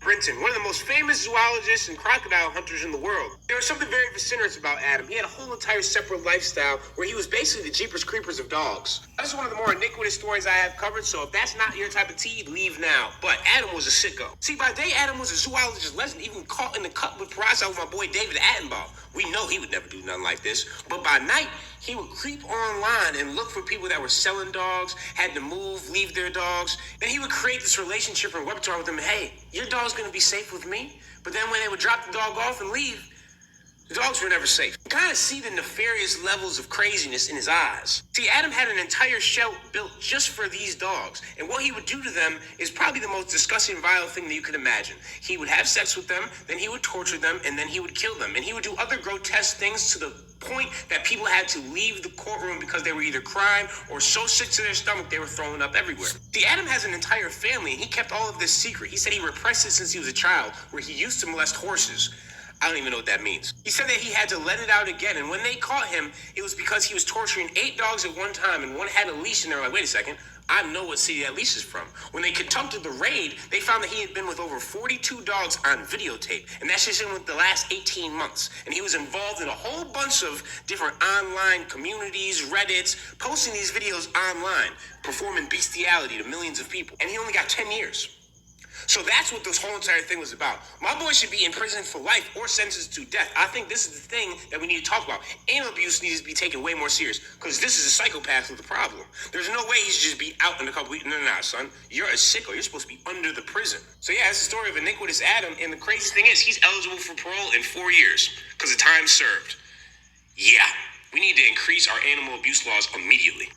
Brinton, one of the most famous zoologists and crocodile hunters in the world. There was something very vociferous about Adam. He had a whole entire separate lifestyle where he was basically the Jeepers Creepers of dogs. That's one of the more iniquitous stories I have covered, so if that's not your type of tea, leave now. But Adam was a sicko. See, by day, Adam was a zoologist legend, even caught in the cut with Peraza with my boy David Attenborough. We know he would never do nothing like this. But by night, he would creep online and look for people that were selling dogs, had to move, leave their dogs. Then he would create this relationship and repertoire with them. Hey, your dog's gonna be safe with me. But then when they would drop the dog off and leave, the dogs were never safe. You kind of see the nefarious levels of craziness in his eyes. See, Adam had an entire shell built just for these dogs, and what he would do to them is probably the most disgusting, vile thing that you could imagine. He would have sex with them, then he would torture them, and then he would kill them. And he would do other grotesque things to the point that people had to leave the courtroom because they were either crying or so sick to their stomach they were throwing up everywhere. See, Adam has an entire family, and he kept all of this secret. He said he repressed it since he was a child, where he used to molest horses. I don't even know what that means. He said that he had to let it out again, and when they caught him, it was because he was torturing 8 dogs at one time, and one had a leash, and they were like, wait a second, I know what city that leash is from. When they conducted the raid, they found that he had been with over 42 dogs on videotape, and that's just in with the last 18 months. And he was involved in a whole bunch of different online communities, Reddits, posting these videos online, performing bestiality to millions of people. And he only got 10 years. So that's what this whole entire thing was about. My boy should be in prison for life or sentenced to death. I think this is the thing that we need to talk about. Animal abuse needs to be taken way more serious because this is a psychopath with a problem. There's no way he should just be out in a couple weeks. No, son. You're a sicko. You're supposed to be under the prison. So yeah, it's the story of iniquitous Adam. And the craziest thing is he's eligible for parole in 4 years because of time served. Yeah, we need to increase our animal abuse laws immediately.